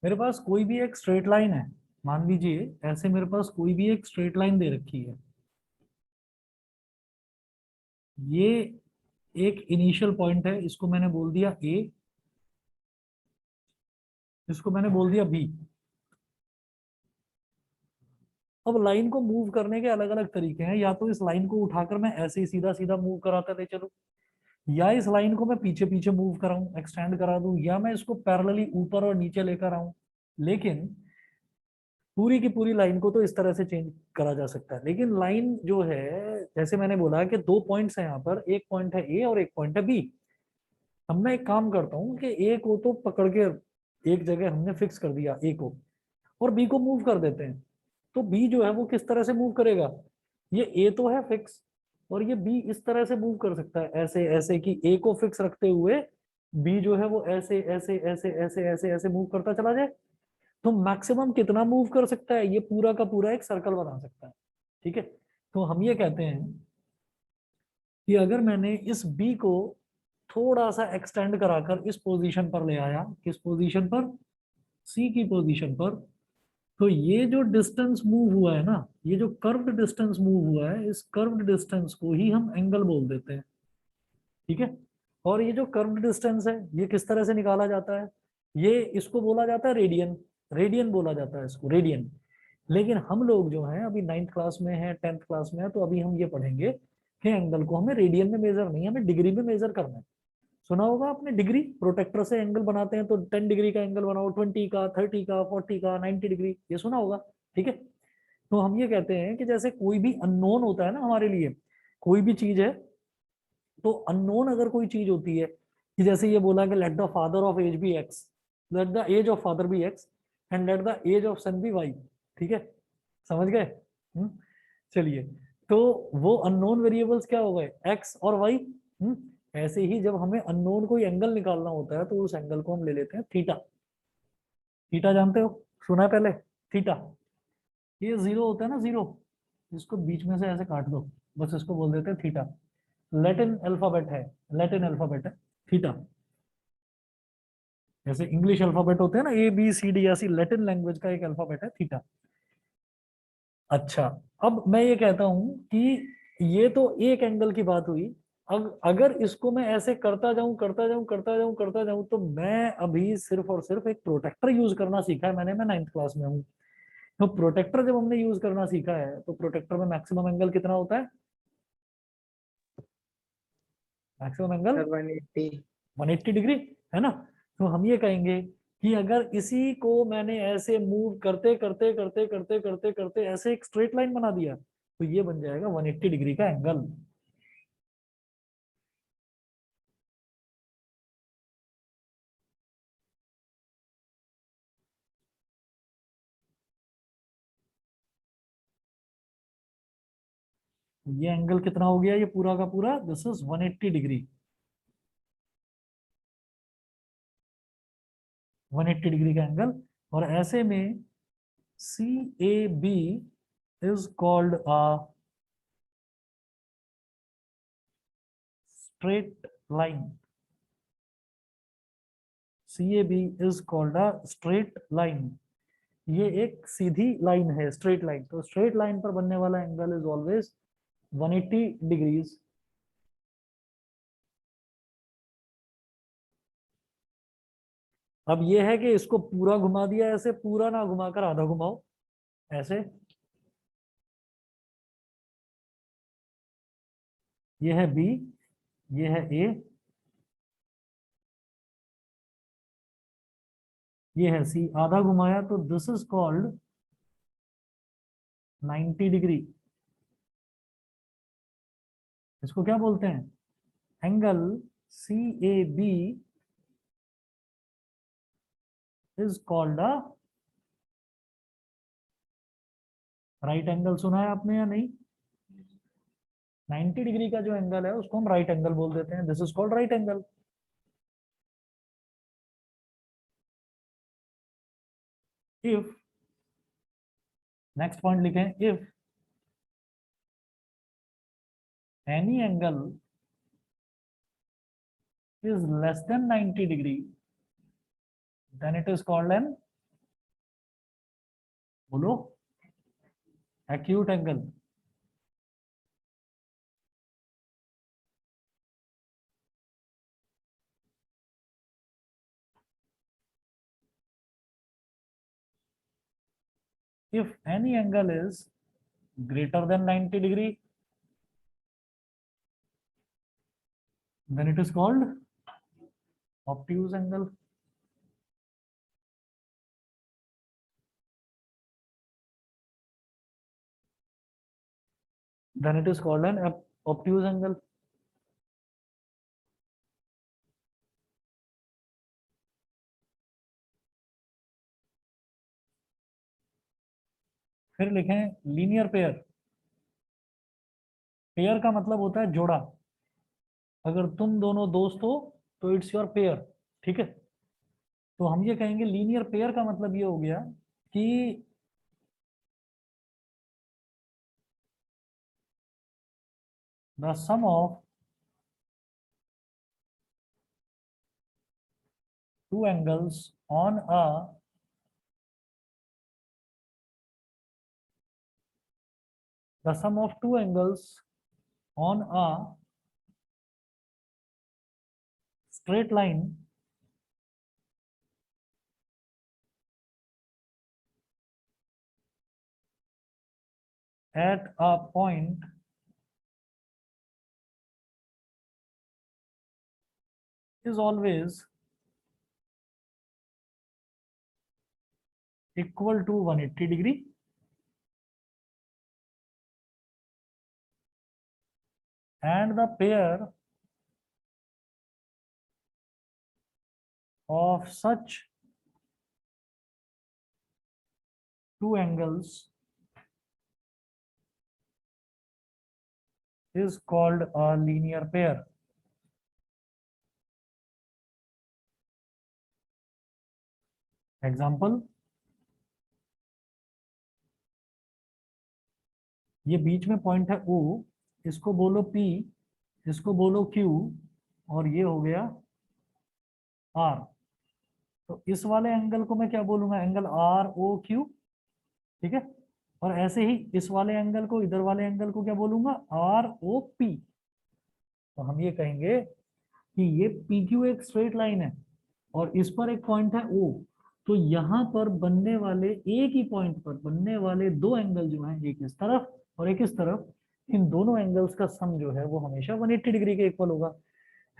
मेरे पास कोई भी एक स्ट्रेट लाइन है, मान लीजिए ऐसे मेरे पास कोई भी एक स्ट्रेट लाइन दे रखी है। ये एक इनिशियल पॉइंट है, इसको मैंने बोल दिया ए, इसको मैंने बोल दिया बी। अब लाइन को मूव करने के अलग अलग तरीके हैं, या तो इस लाइन को उठाकर मैं ऐसे ही सीधा सीधा मूव कराता ले चलूं, या इस लाइन को मैं पीछे पीछे मूव कराऊं, एक्सटेंड करा दूं, या मैं इसको पैरेलली ऊपर और नीचे लेकर आऊं। लेकिन पूरी की पूरी लाइन को तो इस तरह से चेंज करा जा सकता है। लेकिन लाइन जो है, जैसे मैंने बोला कि दो पॉइंट्स हैं यहाँ पर, एक पॉइंट है ए और एक पॉइंट है बी। अब मैं एक काम करता हूँ कि ए को तो पकड़ के एक जगह हमने फिक्स कर दिया ए को, और बी को मूव कर देते हैं। तो बी जो है वो किस तरह से मूव करेगा, ये ए तो है फिक्स, और ये बी इस तरह से मूव कर सकता है, ऐसे ऐसे कि ए को फिक्स रखते हुए बी जो है वो ऐसे ऐसे ऐसे ऐसे ऐसे ऐसे मूव करता चला जाए। तो मैक्सिमम कितना मूव कर सकता है, ये पूरा का पूरा एक सर्कल बना सकता है। ठीक है, तो हम ये कहते हैं कि अगर मैंने इस बी को थोड़ा सा एक्सटेंड कराकर इस पोजीशन पर ले आया, किस पोजीशन पर, सी की पोजीशन पर, तो ये जो डिस्टेंस मूव हुआ है ना, ये जो कर्व्ड डिस्टेंस मूव हुआ है, इस कर्व्ड डिस्टेंस को ही हम एंगल बोल देते हैं। ठीक है, और ये जो कर्व्ड डिस्टेंस है ये किस तरह से निकाला जाता है, ये इसको बोला जाता है रेडियन। रेडियन बोला जाता है इसको, रेडियन। लेकिन हम लोग जो हैं अभी 9th क्लास में है, 10th क्लास में है, तो अभी हम ये पढ़ेंगे कि एंगल को हमें रेडियन में मेजर नहीं, हमें डिग्री में मेजर करना है। सुना होगा आपने डिग्री, प्रोटेक्टर से एंगल बनाते हैं तो 10 डिग्री का एंगल बनाओ, 20 का, 30 का, 40 का, 90 डिग्री, ये सुना होगा। ठीक है, तो हम ये कहते हैं कि जैसे कोई भी अननोन होता है ना हमारे लिए, कोई भी चीज है, तो अननोन अगर कोई चीज होती है, कि जैसे ये बोला कि let the father of age be X, let the age of father be X, and let the age of son be Y. ठीक है, समझ गए। चलिए, तो वो अननोन वेरिएबल्स क्या हो गए, एक्स और वाई। ऐसे ही जब हमें अननोन कोई एंगल निकालना होता है तो उस एंगल को हम ले लेते हैं थीटा। थीटा जानते हो, सुना है पहले, थीटा। ये जीरो होता है ना, जीरो, इसको बीच में से ऐसे काट दो, बस इसको बोल देते हैं थीटा। लैटिन अल्फाबेट है, लैटिन अल्फाबेट है थीटा। जैसे इंग्लिश अल्फाबेट होते हैं ना, ए बी सी डी, ऐसी लैटिन लैंग्वेज का एक अल्फाबेट है थीटा। अच्छा, अब मैं ये कहता हूं कि ये तो एक एंगल की बात हुई। अब अगर इसको मैं ऐसे करता जाऊं करता जाऊं करता जाऊं करता जाऊं, तो मैं अभी सिर्फ और सिर्फ एक प्रोटेक्टर यूज करना सीखा है मैंने, मैं 9th क्लास में हूँ। तो प्रोटेक्टर जब हमने यूज करना सीखा है, तो प्रोटेक्टर में मैक्सिमम एंगल कितना होता है, मैक्सिमम एंगल सर 180। 180 डिग्री, है ना। तो हम ये कहेंगे कि अगर इसी को मैंने ऐसे मूव करते करते करते करते करते करते ऐसे एक स्ट्रेट लाइन बना दिया, तो ये बन जाएगा 180 डिग्री का एंगल। ये एंगल कितना हो गया, ये पूरा का पूरा, दिस इज 180 डिग्री, 180 डिग्री का एंगल। और ऐसे में C A B is called a straight line. C A B is called a straight line. ये एक सीधी लाइन है, स्ट्रेट लाइन। तो स्ट्रेट लाइन पर बनने वाला एंगल इज ऑलवेज 180 डिग्रीज। अब ये है कि इसको पूरा घुमा दिया ऐसे, पूरा ना घुमाकर आधा घुमाओ ऐसे। ये है बी, ये है ए, ये है सी, आधा घुमाया तो दिस इज कॉल्ड 90 डिग्री। इसको क्या बोलते हैं, angle C A B is called a right angle. सुना है आपने या नहीं, 90 डिग्री का जो एंगल है उसको हम राइट एंगल बोल देते हैं, this is called right angle. If, next point लिखें, if any angle is less than 90 degree, then it is called an बोलो, acute angle. If any angle is greater than 90 degree, then it is called obtuse angle. Then it is called an obtuse angle. फिर लिखें linear pair. Pair का मतलब होता है जोड़ा। अगर तुम दोनों दोस्त हो तो इट्स योर पेयर, ठीक है। तो हम ये कहेंगे लीनियर पेयर का मतलब ये हो गया कि the sum of two angles on a the sum of two angles on a straight line at a point is always equal to 180 degree and the pair of such two angles is called a linear pair. Example, ये बीच में point है O, इसको बोलो P, इसको बोलो Q, और ये हो गया R। तो इस वाले एंगल को मैं क्या बोलूंगा, एंगल ROQ, ठीक है। और ऐसे ही इस वाले एंगल को, इधर वाले एंगल को क्या बोलूंगा, ROP। तो हम ये कहेंगे कि ये PQ एक स्ट्रेट लाइन है और इस पर एक पॉइंट है O। तो यहाँ पर बनने वाले एक ही पॉइंट पर बनने वाले दो एंगल जो हैं, एक इस तरफ और एक इस तरफ, इन दोनों एंगल्स का सम जो है वो हमेशा 180 डिग्री के इक्वल होगा।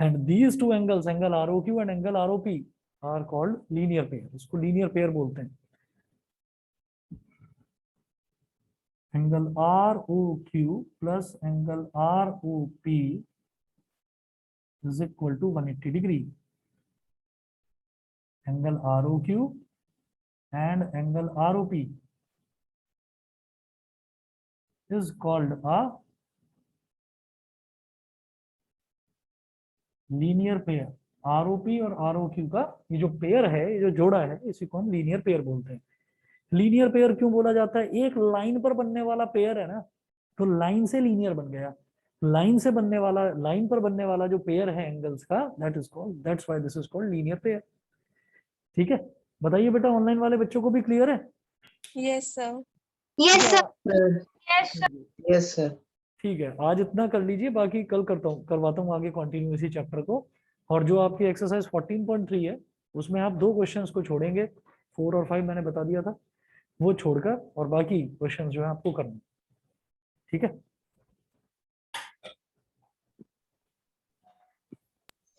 And these two angles, angle ROQ and angle ROP, are called linear pair. इसको लीनियर पेयर बोलते हैं। Angle ROQ plus angle ROP is equal to 180 degree. Angle ROQ and angle ROP is called a linear pair. ROP और ROQ का ये जो pair है, ये जो जोड़ा है, इसी को हम लीनियर पेयर बोलते हैं। लीनियर पेयर क्यों बोला जाता है, एक लाइन पर बनने वाला पेयर है ना, तो लाइन से लीनियर बन गया। लाइन से बनने वाला, लाइन पर बनने वाला जो पेयर है एंगल्स का, that is called, that's why this is called linear pair. ठीक है, बताइए बेटा, ऑनलाइन वाले बच्चों को भी क्लियर है? Yes sir. यस या- sir. Yes sir. Yes sir. ठीक है, आज इतना कर लीजिए, बाकी कल करवाता हूँ आगे कंटिन्यू इसी चैप्टर को। और जो आपकी एक्सरसाइज 14.3 है, उसमें आप दो क्वेश्चंस को छोड़ेंगे, 4 और 5 मैंने बता दिया था, वो छोड़कर, और बाकी क्वेश्चंस जो है आपको करना। ठीक है,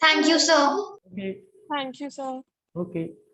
thank you sir. Okay thank you sir. Okay.